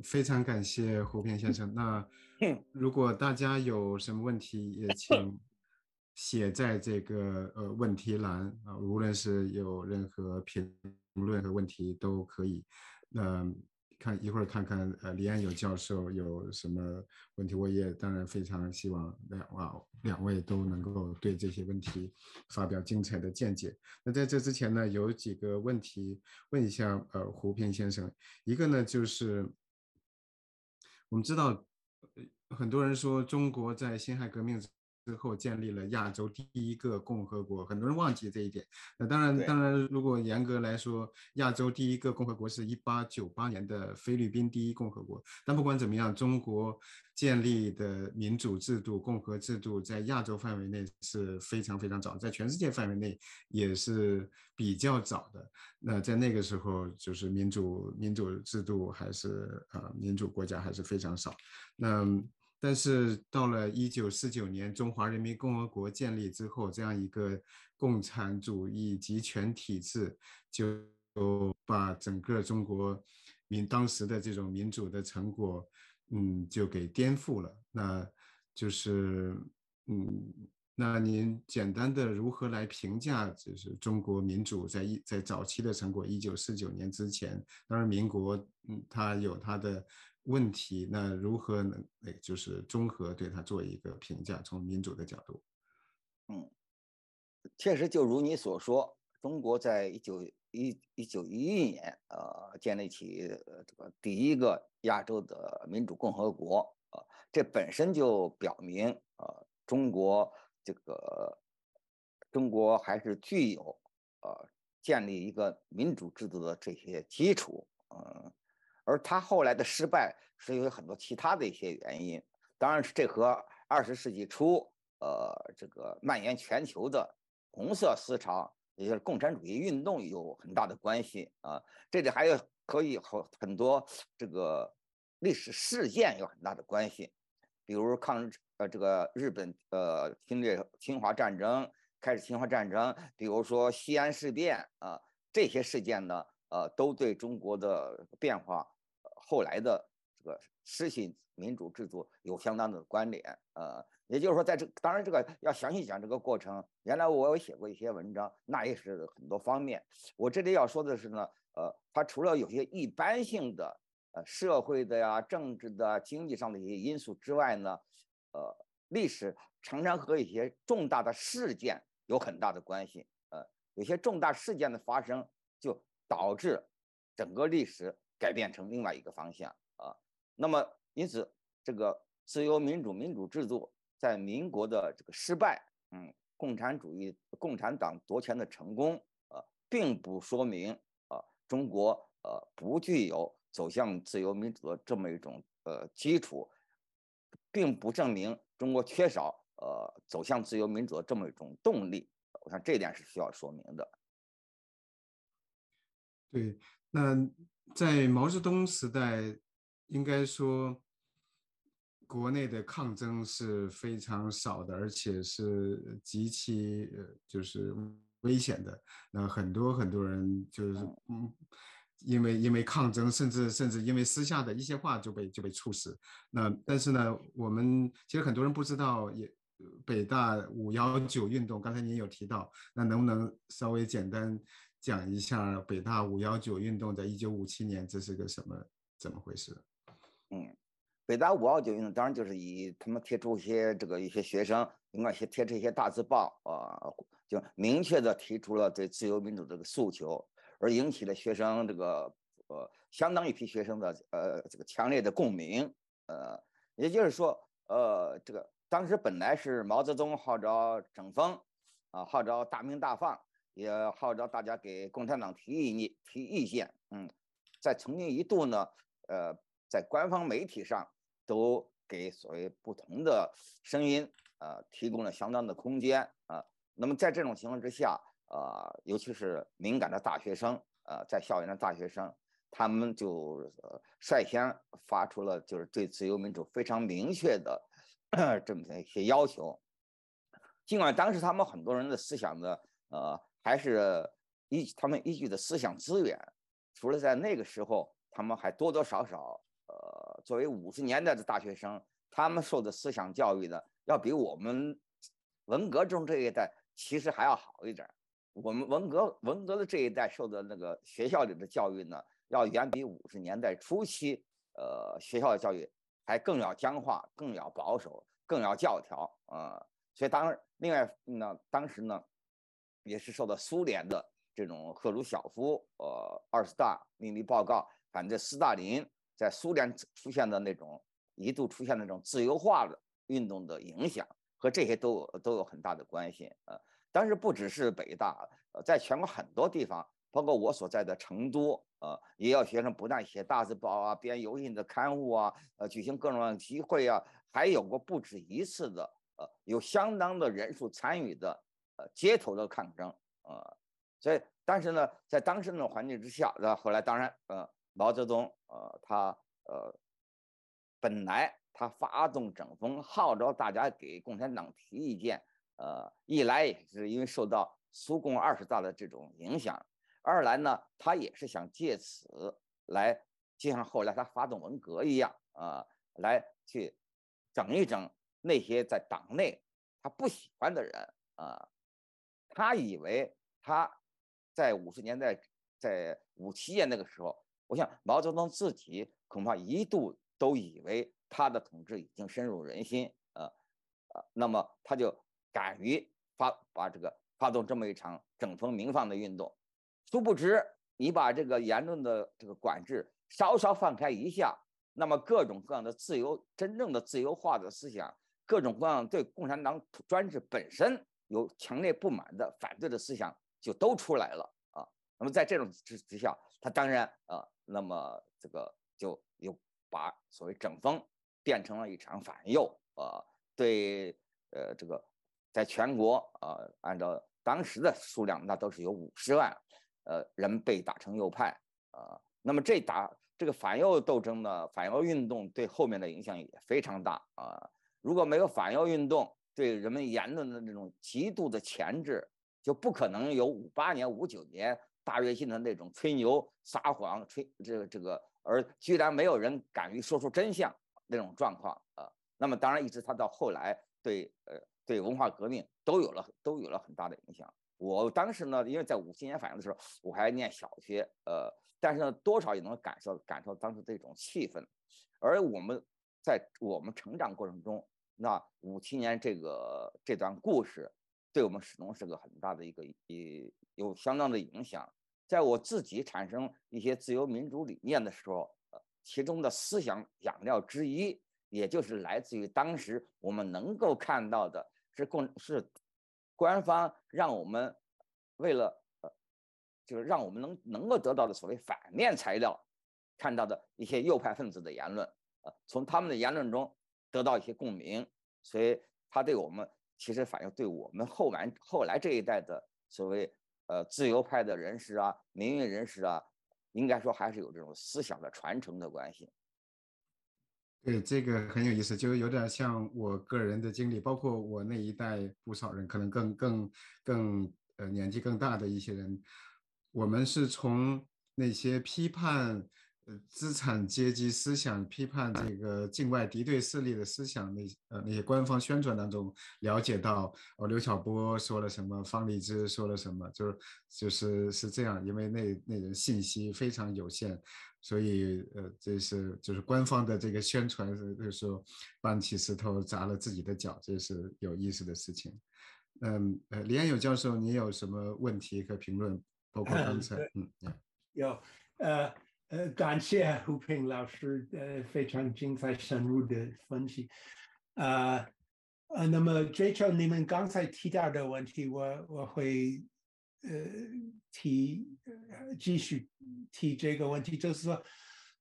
非常感谢胡平先生。那嗯，如果大家有什么问题，也请写在这个问题栏啊，无论是有任何评论和问题都可以。那看一会儿看看李安友教授有什么问题，我也当然非常希望两位都能够对这些问题发表精彩的见解。那在这之前呢，有几个问题问一下胡平先生。一个呢就是我们知道，很多人说中国在辛亥革命之后建立了亚洲第一个共和国，很多人忘记这一点。那当然，对，如果严格来说，亚洲第一个共和国是1898年的菲律宾第一共和国。但不管怎么样，中国建立的民主制度、共和制度在亚洲范围内是非常非常早，在全世界范围内也是比较早的。那在那个时候，就是民主制度还是民主国家还是非常少。那但是到了1949年中华人民共和国建立之后，这样一个共产主义集权体制就把整个中国当时的这种民主的成果，就给颠覆了。那就是那您简单的如何来评价，就是中国民主在早期的成果？1949年之前，当然民国它有它的问题，那如何能就是综合对它做一个评价？从民主的角度。嗯，确实就如你所说，中国在1911年，建立起这个第一个亚洲的民主共和国，这本身就表明，中国还是具有建立一个民主制度的这些基础，而他后来的失败是有很多其他的一些原因，当然是这和20世纪初这个蔓延全球的红色思潮，也就是共产主义运动有很大的关系啊。这里还有可以和很多这个历史事件有很大的关系，比如这个日本侵略侵华战争，开始侵华战争，比如说西安事变啊，这些事件呢，都对中国的变化，后来的这个实行民主制度有相当的关联。也就是说，当然这个要详细讲这个过程，原来我有写过一些文章，那也是很多方面。我这里要说的是呢，它除了有些一般性的社会的呀、政治的、经济上的一些因素之外呢，历史常常和一些重大的事件有很大的关系。有些重大事件的发生，就导致整个历史改变成另外一个方向啊。那么，因此，这个自由民主制度在民国的这个失败，共产党夺权的成功，并不说明中国不具有走向自由民主的这么一种基础，并不证明中国缺少走向自由民主的这么一种动力。我想这一点是需要说明的。对，那在毛泽东时代，应该说国内的抗争是非常少的，而且是极其就是危险的。那很多人就是嗯因为抗争，甚至因为私下的一些话就被处死。那但对。是呢，我们其实很多人不知道，北大519运动，刚才您有提到，那能不能稍微简单讲一下北大519运动在1957年这是个怎么回事？嗯，北大529运动当然就是以他们贴出一些学生，应该贴出一些大字报就明确的提出了对自由民主这个诉求，而引起了学生相当一批学生的这个强烈的共鸣。也就是说这个当时本来是毛泽东号召整风号召大鸣大放，也号召大家给共产党提意见。在曾经一度呢，在官方媒体上都给所谓不同的声音提供了相当的空间那么在这种情况之下尤其是敏感的大学生在校园的大学生，他们就率先发出了就是对自由民主非常明确的这么一些要求。尽管当时他们很多人的思想呢，还是他们依据的思想资源，除了在那个时候，他们还多多少少作为50年代的大学生，他们受的思想教育呢，要比我们文革中这一代其实还要好一点。我们文革的这一代受的那个学校里的教育呢，要远比50年代初期学校的教育还更要僵化、更要保守、更要教条所以另外呢，当时呢也是受到苏联的这种赫鲁晓夫20大秘密报告反对斯大林在苏联出现的那种一度出现那种自由化的运动的影响，和这些都有很大的关系但是不只是北大，在全国很多地方，包括我所在的成都，也有学生不但写大字报啊，编有印的刊物啊，举行各种集会啊，还有过不止一次的，有相当的人数参与的，街头的抗争，所以，但是呢，在当时那种环境之下，后来当然，毛泽东，他本来他发动整风，号召大家给共产党提意见。一来也是因为受到苏共20大的这种影响，二来呢，他也是想借此来，就像后来他发动文革一样来去整一整那些在党内他不喜欢的人他以为他在50年代，在57年那个时候，我想毛泽东自己恐怕一度都以为他的统治已经深入人心那么他就敢于发动这么一场整风明放的运动，殊不知你把这个言论的这个管制稍稍放开一下，那么各种各样的真正的自由化的思想，各种各样对共产党专制本身有强烈不满的反对的思想就都出来了那么在这种之下，他当然那么这个就又把所谓整风变成了一场反右对这个在全国按照当时的数量，那都是有50万人被打成右派那么这个反右斗争呢，反右运动对后面的影响也非常大如果没有反右运动对人们言论的那种极度的钳制，就不可能有58年、59年大跃进的那种吹牛撒谎而居然没有人敢于说出真相那种状况那么当然一直他到后来对文化革命都有了很大的影响。我当时呢，因为在57年反应的时候，我还念小学，但是呢，多少也能感受当时这种气氛。而在我们成长过程中，那57年这段故事，对我们始终是个很大的有相当的影响。在我自己产生一些自由民主理念的时候，其中的思想养料之一，也就是来自于当时我们能够看到的是官方让我们为了就是让我们能够得到的所谓反面材料，看到的一些右派分子的言论从他们的言论中得到一些共鸣，所以他对我们其实反映对我们后来这一代的所谓自由派的人士民运人士应该说还是有这种思想的传承的关系。对，这个很有意思，就有点像我个人的经历，包括我那一代不少人，可能更年纪更大的一些人，我们是从那些批判资产阶级思想、批判这个境外敌对势力的思想那些官方宣传当中了解到刘晓波说了什么，方励之说了什么，是这样，因为那人信息非常有限。所以就是官方的这个宣传就是说搬起石头砸了自己的脚，这是有意思的事情。李安友教授，你有什么问题和评论？包括刚才，有感谢胡平老师非常精彩深入的分析那么Rachel你们刚才提到的问题，我会继续提这个问题，就是说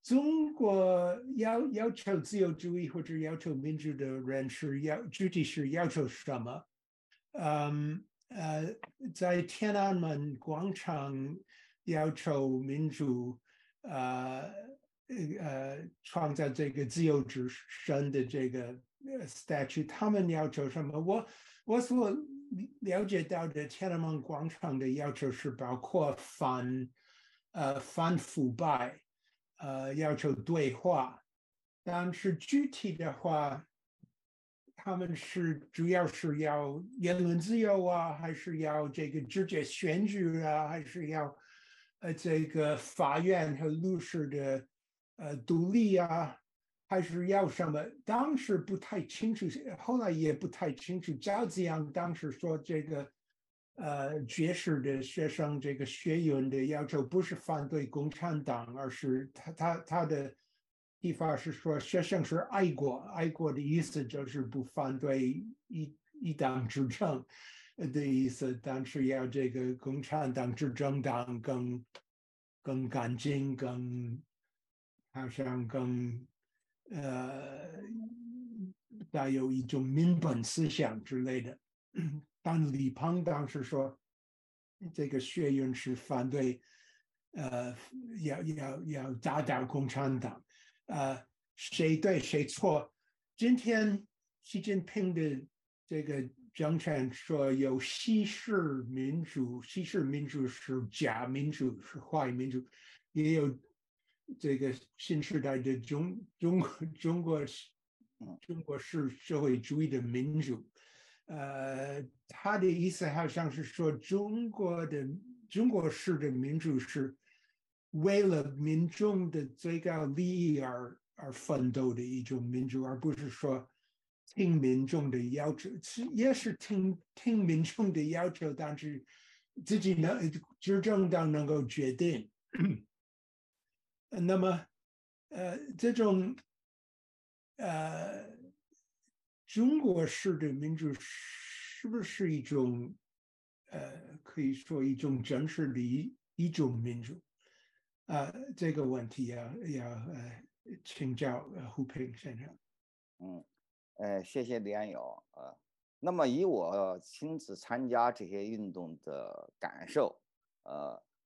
中国要求自由主义或者要求民主的人具体是要求什么？在天安门广场要求民主创造这个自由之声的这个statue， 他们要求什么？我所了解到的天安门广场的要求是包括反腐败要求对话但是具体的话，他们主要是要言论自由啊，还是要这个直接选举啊，还是要这个法院和律师的独立啊，还是要什么？当时不太清楚，后来也不太清楚。赵子阳当时说这个爵士的学生这个学员的要求不是反对共产党，而是他的地方是说学生是爱国，爱国的意思就是不反对一党执政的意思，但是要这个共产党执政党更干净，好像更呃带有一种民本思想之类的。但李鹏当时说，这个学院是反对，要打倒共产党，谁对谁错？今天习近平的这个政权说有西式民主，西式民主是假民主，是坏民主，也有这个新时代的中国式社会主义的民主。他的意思好像是说，中国式的民主是为了民众的最高利益而奋斗的一种民主，而不是说听民众的要求，也是听民众的要求，但是自己执政党能够决定。那么，这种中国式的民主是不是一种可以说一种真实的一种民主？这个问题要请教胡平先生。谢谢李安友。那么以我亲自参加这些运动的感受，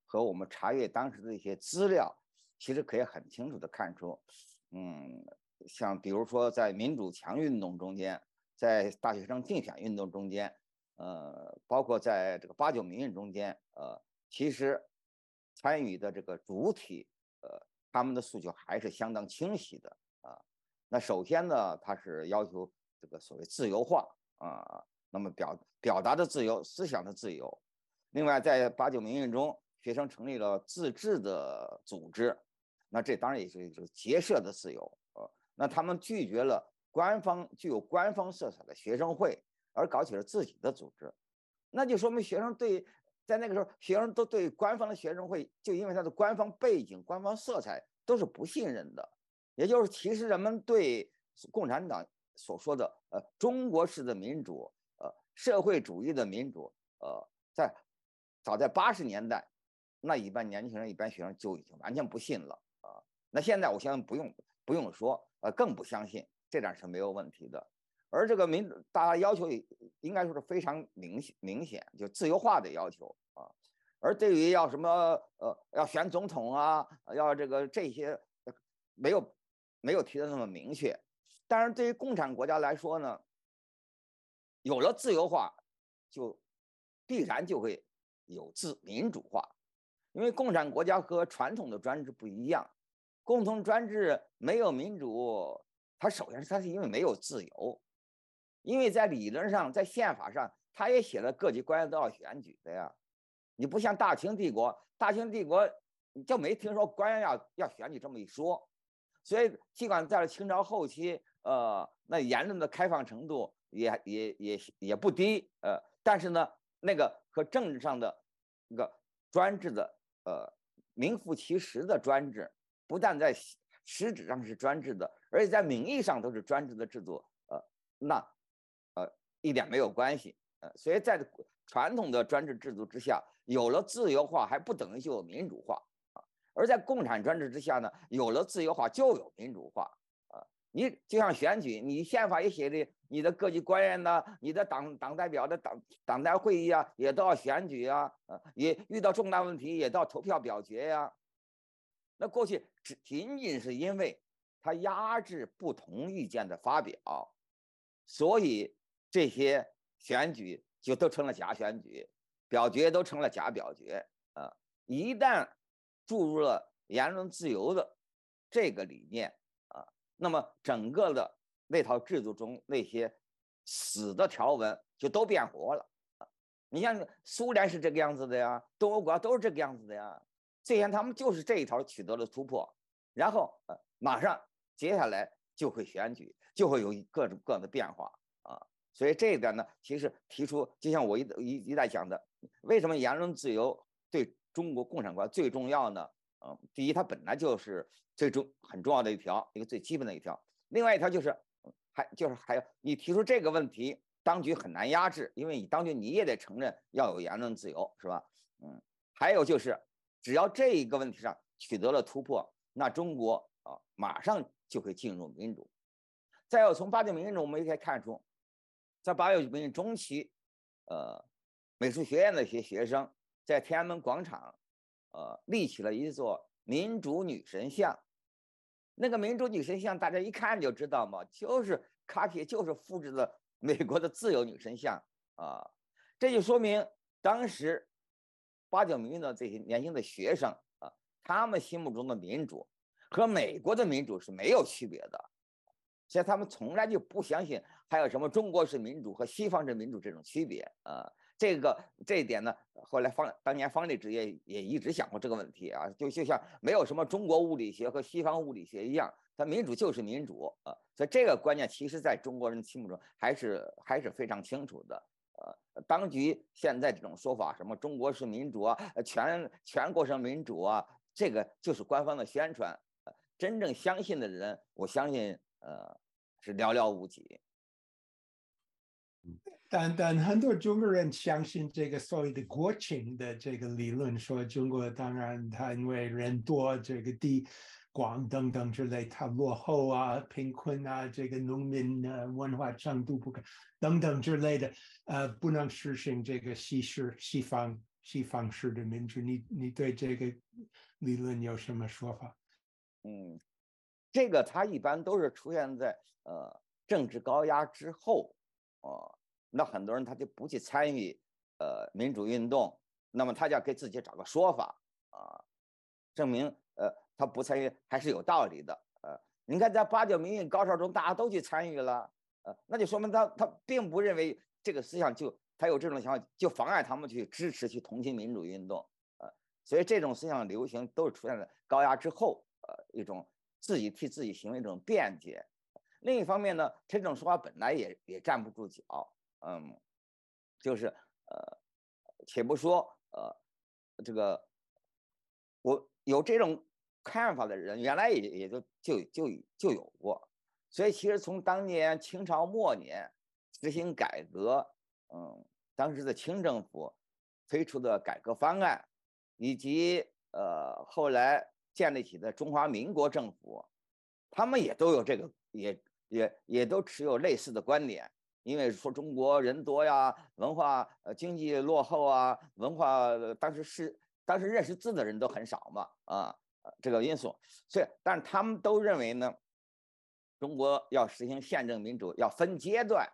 和我们查阅当时的一些资料，其实可以很清楚的看出，像比如说在民主墙运动中间，在大学生竞选运动中间，包括在这个8·9民运中间，其实参与的这个主体，他们的诉求还是相当清晰的啊。那首先呢，他是要求这个所谓自由化啊，那么表达的自由、思想的自由。另外，在8·9民运中，学生成立了自治的组织，那这当然也是一种结社的自由。那他们拒绝了具有官方色彩的学生会，而搞起了自己的组织，那就说明学生在那个时候，学生都对官方的学生会，就因为它的官方背景、官方色彩都是不信任的。也就是其实人们对共产党所说的中国式的民主，社会主义的民主，早在80年代，那一般年轻人、一般学生就已经完全不信了啊。那现在我相信不用说，更不相信，这点是没有问题的。而这个大家要求应该说是非常明显，就自由化的要求啊。而对于要什么要选总统啊，要这些没有提的那么明确。但是对于共产国家来说呢，有了自由化，就必然就会有民主化，因为共产国家和传统的专制不一样，共同专制没有民主，它首先它是因为没有自由，因为在理论上，在宪法上，它也写了各级官员都要选举的呀。你不像大清帝国你就没听说官员要选举这么一说。所以尽管在清朝后期，那言论的开放程度也不低，但是呢，那个和政治上的那个专制的名副其实的专制，不但在实质上是专制的，而且在名义上都是专制的制度，那一点没有关系。所以在传统的专制制度之下，有了自由化还不等于就有民主化啊。而在共产专制之下呢，有了自由化就有民主化啊。你就像选举，你宪法也写的，你的各级官员呢，你的党代表的党代会议啊，也都要选举啊，也遇到重大问题也都要投票表决呀。那过去仅仅是因为它压制不同意见的发表，所以这些选举就都成了假选举，表决都成了假表决啊！一旦注入了言论自由的这个理念啊，那么整个的那套制度中那些死的条文就都变活了。你像苏联是这个样子的呀，东欧国家都是这个样子的呀。之前他们就是这一条取得了突破，然后马上接下来就会选举，就会有各种各样的变化啊。所以这一点呢，其实提出，就像我一再讲的，为什么言论自由对中国共产国家最重要呢？第一，它本来就是很重要的一个最基本的一条。另外一条就是还有你提出这个问题，当局很难压制，因为你当局你也得承认要有言论自由，是吧？还有就是只要这一个问题上取得了突破，那中国马上就会进入民主。再有从八九民运中我们也可以看出，在八九民运中期，美术学院的一些学生在天安门广场立起了一座民主女神像。那个民主女神像大家一看就知道嘛，就是 copy， 就是复制的美国的自由女神像啊。这就说明当时八九民运的这些年轻的学生啊，他们心目中的民主和美国的民主是没有区别的，所以他们从来就不相信还有什么中国式民主和西方式民主这种区别啊。这一点呢，后来当年方励之也一直想过这个问题啊，就像没有什么中国物理学和西方物理学一样，它民主就是民主啊。所以这个观念其实在中国人心目中还是非常清楚的。当局现在这种说法，什么中国式民主啊，全国性民主啊，这个就是官方的宣传。真正相信的人，我相信是寥寥无几。但很多中国人相信这个所谓的国情的这个理论，说中国当然它因为人多，这个地广等等之类，它落后啊、贫困啊、这个农民文化程度不高等等之类的，不能实行这个西方式的民主。你对这个理论有什么说法？这个它一般都是出现在政治高压之后，那很多人他就不去参与民主运动，那么他就要给自己找个说法证明他不参与还是有道理的。你看在八九民运高潮中，大家都去参与了，那就说明他并不认为这个思想他有这种想法就妨碍他们去支持去同情民主运动，所以这种思想流行都是出现在高压之后，一种自己替自己行为一种辩解。另一方面呢，这种说法本来也站不住脚，就是且不说这个我有这种看法的人，原来也就有过。所以其实从当年清朝末年实行改革，当时的清政府推出的改革方案，以及后来建立起的中华民国政府，他们也都有这个也都持有类似的观点。因为说中国人多呀，文化经济落后啊，文化当时认识字的人都很少嘛，这个因素，所以但是他们都认为呢，中国要实行宪政民主要分阶段，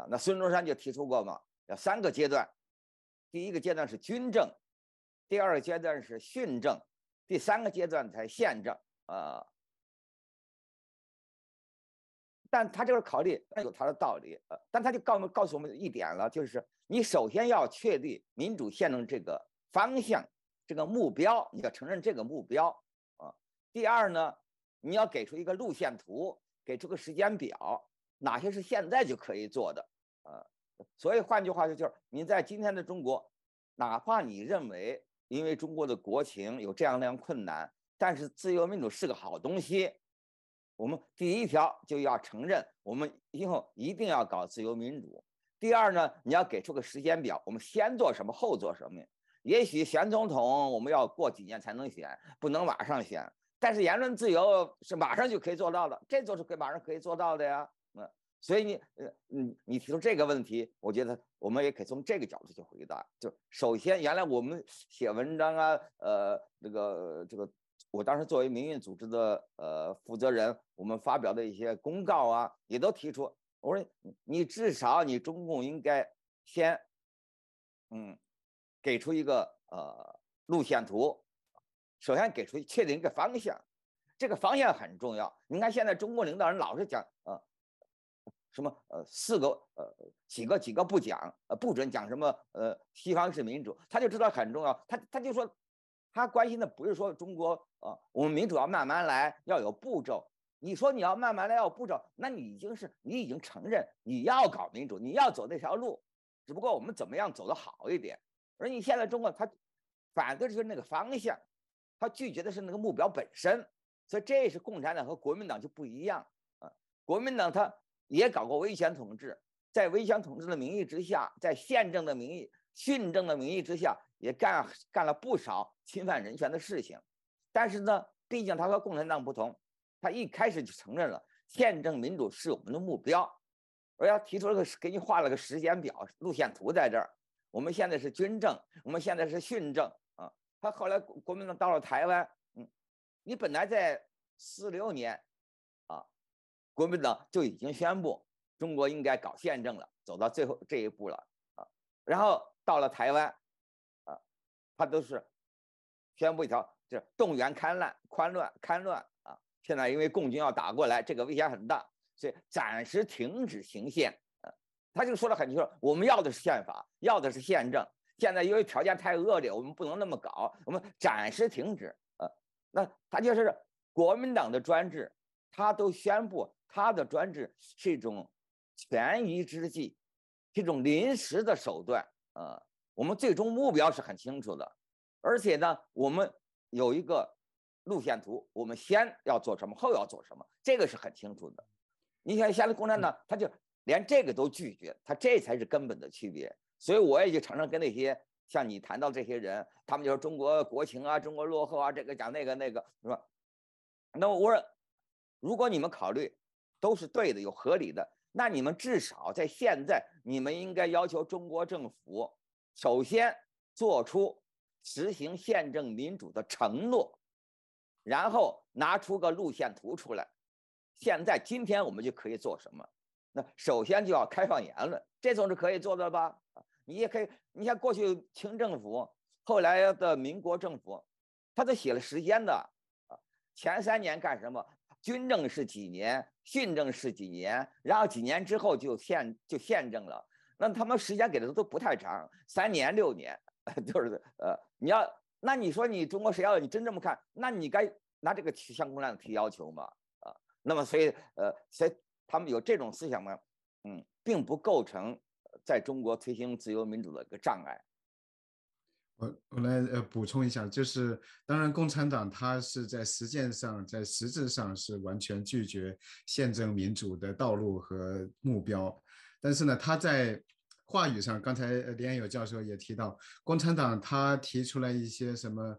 那孙中山就提出过嘛，要3个阶段，第一个阶段是军政，第2个阶段是训政，第3个阶段才宪政但他这个考虑有他的道理，但他就告诉我们一点了，就是你首先要确立民主宪政这个方向，这个目标，你要承认这个目标第二呢，你要给出一个路线图，给出个时间表，哪些是现在就可以做的所以换句话说，就是你在今天的中国，哪怕你认为因为中国的国情有这样那样困难，但是自由民主是个好东西。我们第一条就要承认，我们以后一定要搞自由民主。第二呢，你要给出个时间表，我们先做什么，后做什么。也许选总统我们要过几年才能选，不能马上选。但是言论自由是马上就可以做到的，这就是马上可以做到的呀。所以你提出这个问题，我觉得我们也可以从这个角度去回答。就首先，原来我们写文章啊，这个。我当时作为民运组织的负责人，我们发表的一些公告啊，也都提出，我说你至少你中共应该先给出一个路线图，首先给出确定一个方向，这个方向很重要。你看现在中国领导人老是讲什么几个不讲，不准讲什么西方是民主，他就知道很重要。他就说他关心的不是说中国我们民主要慢慢来，要有步骤。你说你要慢慢来要有步骤，那你已经承认你要搞民主，你要走这条路，只不过我们怎么样走得好一点。而你现在中国他反对的是那个方向，他拒绝的是那个目标本身，所以这是共产党和国民党就不一样啊。国民党他也搞过威权统治，在威权统治的名义之下，在宪政的名义、训政的名义之下，也干了不少侵犯人权的事情。但是呢，毕竟他和共产党不同，他一开始就承认了宪政民主是我们的目标，而要提出了给你画了个时间表、路线图在这儿。我们现在是军政，我们现在是训政啊。他后来国民党到了台湾，你本来在46年国民党就已经宣布中国应该搞宪政了，走到最后这一步了啊。然后到了台湾他都是宣布一条，就是动员戡乱啊。现在因为共军要打过来，这个危险很大，所以暂时停止行宪他就说得很清楚，我们要的是宪法，要的是宪政。现在由于条件太恶劣，我们不能那么搞，我们暂时停止那他就是国民党的专制，他都宣布他的专制是一种权宜之计，这种临时的手段我们最终目标是很清楚的，而且呢，我们有一个路线图，我们先要做什么，后要做什么，这个是很清楚的。你看现在共产党他就连这个都拒绝，他这才是根本的区别。所以我也就常常跟那些像你谈到这些人，他们就说中国国情啊，中国落后啊，这个讲那个是吧？那我说，如果你们考虑都是对的，有合理的，那你们至少在现在，你们应该要求中国政府首先做出实行宪政民主的承诺，然后拿出个路线图出来。现在今天我们就可以做什么？那首先就要开放言论，这总是可以做的吧？你也可以，你像过去清政府，后来的民国政府，他都写了时间的前3年干什么？军政是几年，训政是几年，然后几年之后就宪政了。那他们时间给的都不太长，3年6年，就是那你说你中国谁要你真这么看，那你该拿这个向共产党提要求嘛？那么所以他们有这种思想呢，并不构成在中国推行自由民主的一个障碍。我来补充一下，就是当然共产党它是在实践上在实质上是完全拒绝宪政民主的道路和目标，但是呢他在话语上，刚才李彦友教授也提到，共产党他提出来一些什么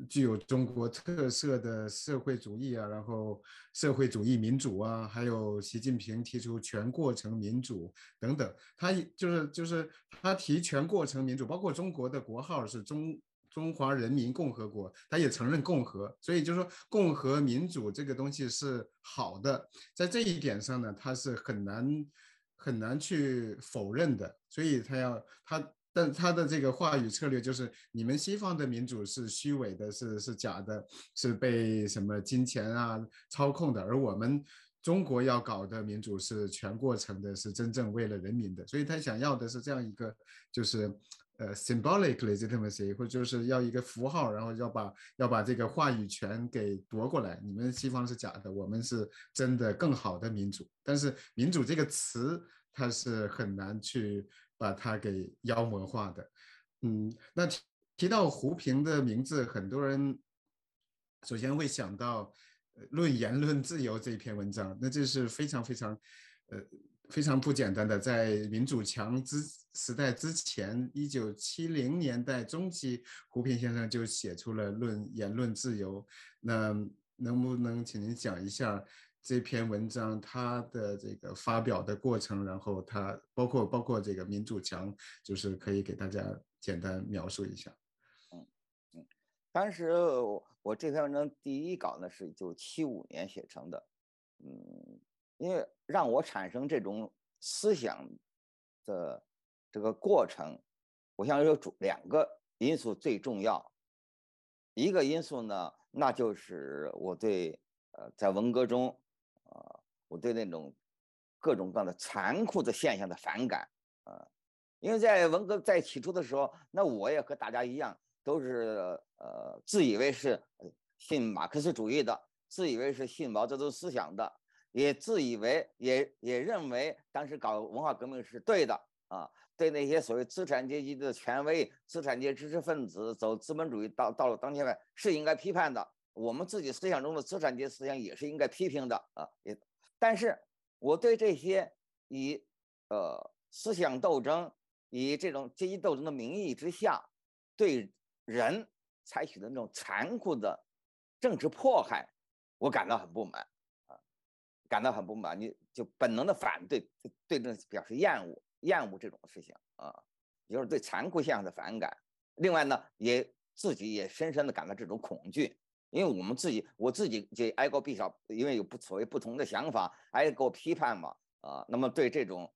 具有中国特色的社会主义啊，然后社会主义民主啊，还有习近平提出全过程民主等等，他就是他提全过程民主，包括中国的国号是中华人民共和国，他也承认共和，所以就是说共和民主这个东西是好的，在这一点上呢，他是很难去否认的，所以但他的这个话语策略就是你们西方的民主是虚伪的，是假的，是被什么金钱啊操控的，而我们中国要搞的民主是全过程的，是真正为了人民的，所以他想要的是这样一个就是symbolic legitimacy， 或者就是要一个符号，然后要把这个话语权给夺过来。你们西方是假的，我们是真的更好的民主。但是民主这个词，它是很难去把它给妖魔化的。那提到胡平的名字，很多人首先会想到论言论自由这篇文章，那这是非常不简单的，在民主强时代之前，1970年代中期，胡平先生就写出了论言论自由。那能不能请您讲一下这篇文章它的这个发表的过程，然后它包括这个民主墙，就是可以给大家简单描述一下。当时我这篇文章第一稿呢是1975年写成的，因为让我产生这种思想的这个过程，我想有2个因素最重要。一个因素呢，那就是我对在文革中，我对那种各种各样的残酷的现象的反感，因为在文革在起初的时候，那我也和大家一样，都是自以为是信马克思主义的，自以为是信毛泽东思想的，也自以为也认为当时搞文化革命是对的啊，对那些所谓资产阶级的权威、资产阶级知识分子走资本主义到了当前是应该批判的。我们自己思想中的资产阶级思想也是应该批评的啊，但是我对这些以思想斗争、以这种阶级斗争的名义之下，对人采取的那种残酷的政治迫害，我感到很不满啊，感到很不满，你就本能的反对，对这表示厌恶这种事情啊，就是对残酷现象的反感。另外呢，自己也深深的感到这种恐惧。因为我自己就挨过不少，因为有所谓不同的想法，挨过批判嘛，那么对这种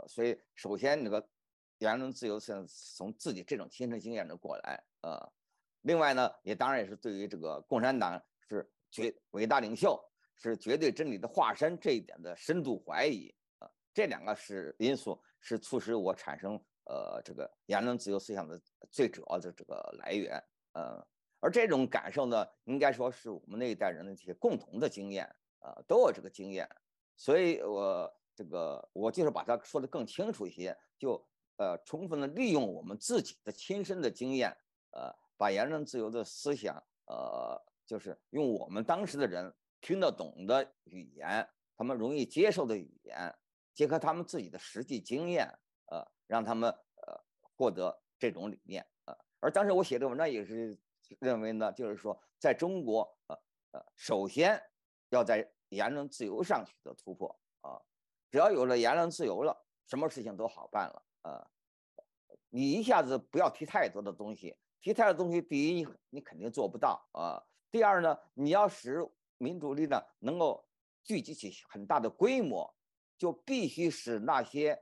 所以首先那个言论自由是从自己这种亲身经验中过来，另外呢，也当然也是对于这个共产党是伟大领袖，是绝对真理的化身这一点的深度怀疑，这两个因素是促使我产生这个言论自由思想的最主要的这个来源，而这种感受呢，应该说是我们那一代人的这些共同的经验，都有这个经验，所以我就是把它说得更清楚一些，就充分的利用我们自己的亲身的经验，把言论自由的思想，就是用我们当时的人听得懂的语言，他们容易接受的语言，结合他们自己的实际经验，让他们获得这种理念，而当时我写这个文章也是认为呢，就是说，在中国，首先要在言论自由上取得突破啊，只要有了言论自由了，什么事情都好办了你一下子不要提太多的东西，提太多的东西，第一你肯定做不到啊，第二呢，你要使民主力量能够聚集起很大的规模，就必须使那些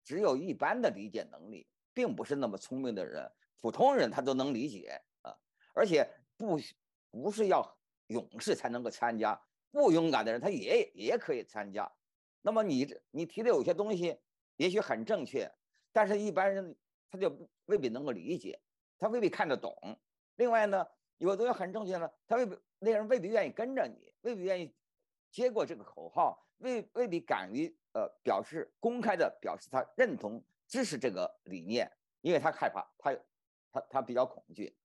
只有一般的理解能力，并不是那么聪明的人，普通人他都能理解。而且不是要勇士才能够参加，不勇敢的人他也可以参加。那么你提的有些东西也许很正确，但是一般人他就未必能够理解，他未必看得懂。另外呢，有的东西很正确呢，那人未必愿意跟着你，未必愿意接过这个口号，未必敢于公开的表示他认同支持这个理念，因为他害怕，他比较恐惧。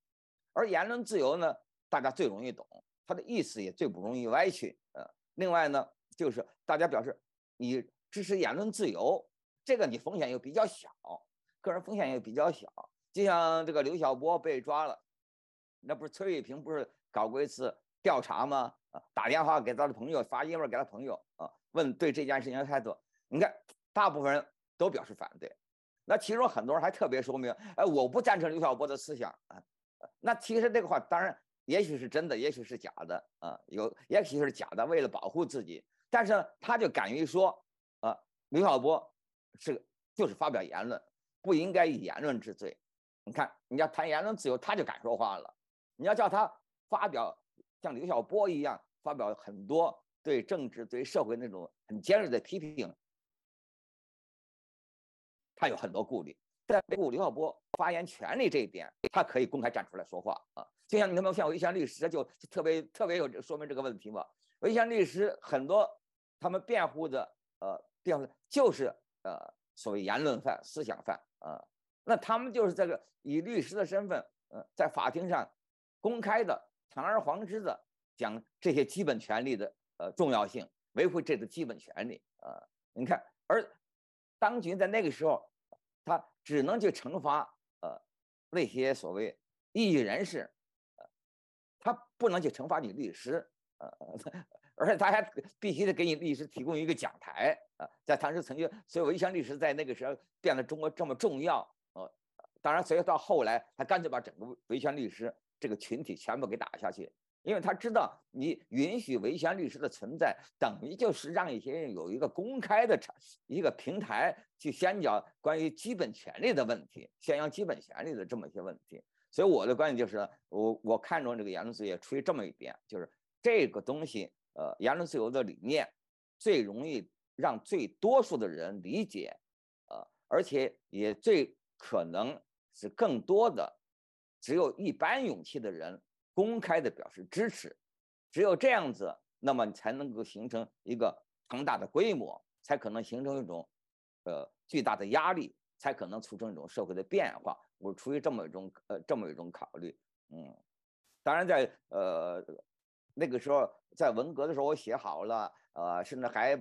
而言论自由呢，大家最容易懂，它的意思也最不容易歪曲。另外呢，就是大家表示你支持言论自由，这个你风险又比较小，个人风险也比较小。就像这个刘晓波被抓了，那不是崔卫平不是搞过一次调查吗？打电话给他的朋友，发email给他朋友问对这件事情的态度。你看，大部分人都表示反对。那其中很多人还特别说明，我不赞成刘晓波的思想啊。那其实这个话当然也许是真的，也许是假的也许是假的，为了保护自己，但是呢，他就敢于说刘晓波就是发表言论，不应该以言论治罪。你看，你要谈言论自由，他就敢说话了。你要叫他发表像刘晓波一样发表很多对政治、对社会那种很尖锐的批评，他有很多顾虑。在维护刘晓波发言权利这一点，他可以公开站出来说话就像你看，像维权律师就特别有说明这个问题嘛。维权律师很多他们辩护的就是所谓言论犯、思想犯那他们就是这个以律师的身份在法庭上公开的堂而皇之的讲这些基本权利的重要性，维护这个基本权利你看，而当局在那个时候，他只能去惩罚那些所谓异议人士，他不能去惩罚你律师，而且他还必须得给你律师提供一个讲台在当时曾经，所以维权律师在那个时候变得中国这么重要当然，所以到后来他干脆把整个维权律师这个群体全部给打下去。因为他知道你允许维权律师的存在，等于就是让一些人有一个公开的一个平台去宣讲关于基本权利的问题，宣扬基本权利的这么一些问题。所以我的观点就是，我看重这个言论自由，出于这么一点，就是这个东西，言论自由的理念最容易让最多数的人理解，而且也最可能是更多的只有一般勇气的人公开的表示支持，只有这样子，那么才能够形成一个庞大的规模，才可能形成一种巨大的压力，才可能促成一种社会的变化。我出于这么一种考虑，当然在那个时候在文革的时候我写好了，甚至还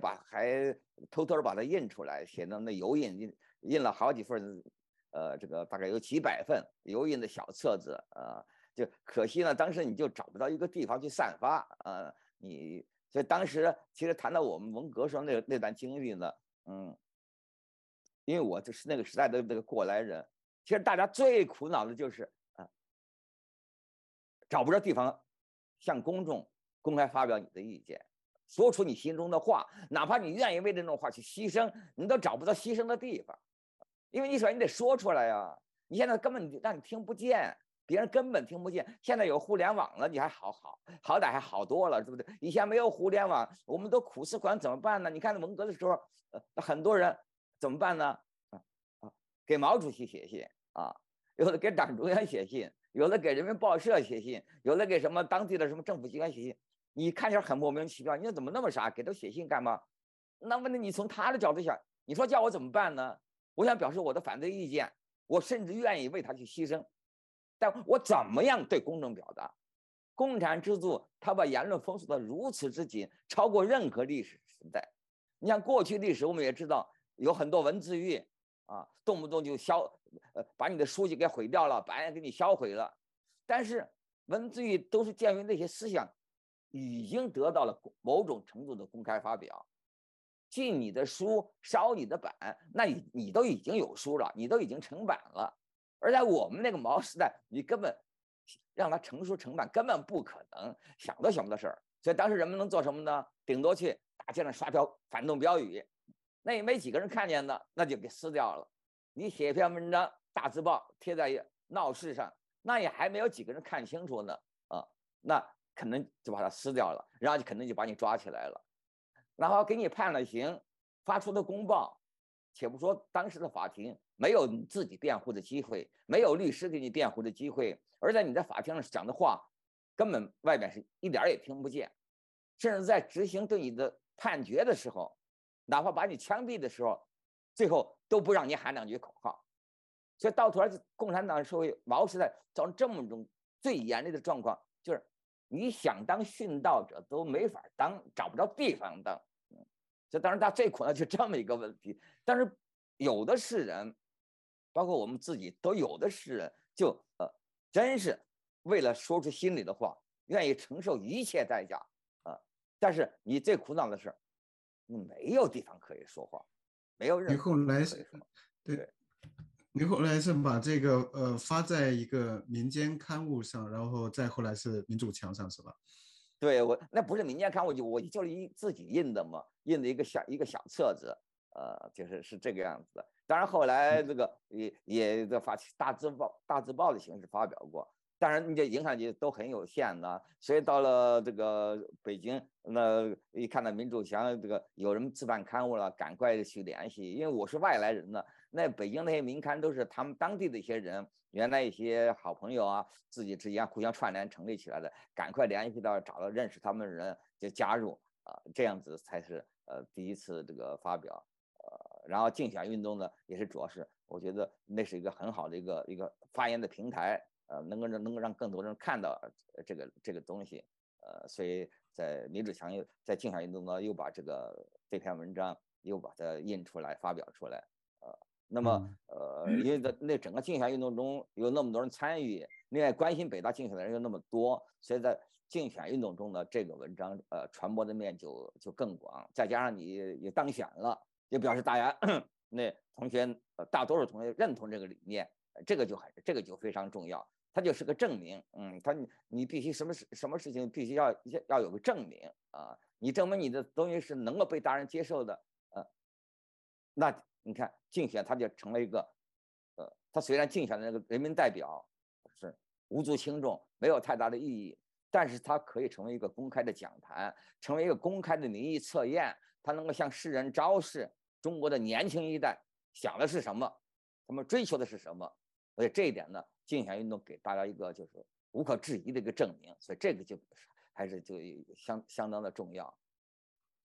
偷偷的把它印出来，写的那油印了好几份，这个大概有几百份油印的小册子，就可惜呢，当时你就找不到一个地方去散发，所以当时其实谈到我们文革时候那段经历呢，因为我就是那个时代的那个过来人，其实大家最苦恼的就是找不着地方向公众公开发表你的意见，说出你心中的话，哪怕你愿意为这种话去牺牲，你都找不到牺牲的地方，因为你首先你得说出来呀，你现在根本让你听不见，别人根本听不见。现在有互联网了，你还好歹还好多了，对不对？以前没有互联网，我们都苦思苦想怎么办呢？你看文革的时候，很多人怎么办呢？给毛主席写信啊，有的给党中央写信，有的给人民报社写信，有的给什么当地的什么政府机关写信。你看起来很莫名其妙，你怎么那么傻？给他写信干嘛？那么你从他的角度想，你说叫我怎么办呢？我想表示我的反对意见，我甚至愿意为他去牺牲，但我怎么样对公众表达？共产制度他把言论封锁的如此之紧，超过任何历史时代。你像过去历史，我们也知道有很多文字狱动不动就把你的书籍给毁掉了，把人给你销毁了。但是文字狱都是鉴于那些思想已经得到了某种程度的公开发表，禁你的书，烧你的版，那你都已经有书了，你都已经成版了。而在我们那个毛时代，你根本让它成书成版根本不可能，想都想不到事儿。所以当时人们能做什么呢？顶多去大街上刷反动标语，那也没几个人看见的，那就给撕掉了。你写一篇文章，大字报贴在闹市上，那也还没有几个人看清楚呢，那可能就把它撕掉了，然后就可能就把你抓起来了，然后给你判了刑，发出的公报，且不说当时的法庭没有你自己辩护的机会，没有律师给你辩护的机会，而在你在法庭上讲的话，根本外面是一点也听不见，甚至在执行对你的判决的时候，哪怕把你枪毙的时候，最后都不让你喊两句口号。所以到头来，共产党社会毛时代造成这么一种最严厉的状况，就是你想当殉道者都没法当，找不着地方当。这当然，他最苦恼就这么一个问题。但是有的是人，包括我们自己都有的是人，就真是为了说出心里的话，愿意承受一切代价但是你最苦恼的是，你没有地方可以说话，没有任何地方可以说。对。你后来是把这个发在一个民间刊物上，然后再后来是民主墙上，是吧？对，那不是民间刊物，我就是自己印的嘛，印的一个小册子，就是这个样子的。当然后来这个也发大字报的形式发表过，当然你这影响力都很有限的。所以到了这个北京，那一看到民主墙这个有人自办刊物了，赶快去联系，因为我是外来人呢。那北京那些民刊都是他们当地的一些人，原来一些好朋友自己之间互相串联成立起来的，赶快联系到找到认识他们的人就加入这样子才是第一次这个发表。然后竞选运动呢，也是主要是我觉得那是一个很好的一个发言的平台，能够让更多人看到这个东西，所以在民主墙在竞选运动呢，又把这篇文章又把它印出来发表出来，那么因为在那整个竞选运动中有那么多人参与，另外关心北大竞选的人又那么多，所以在竞选运动中呢，这个文章传播的面就更广，再加上你也当选了。就表示大家那同学大多数同学认同这个理念，这个就非常重要，它就是个证明。你必须什么事情必须要有个证明你证明你的东西是能够被大人接受的，那你看竞选它就成了一个它虽然竞选的那个人民代表是无足轻重，没有太大的意义，但是它可以成为一个公开的讲坛，成为一个公开的民意测验，它能够向世人昭示中国的年轻一代想的是什么，他们追求的是什么。所以这一点呢，竞选运动给大家一个就是无可置疑的一个证明，所以这个就还是就相当的重要。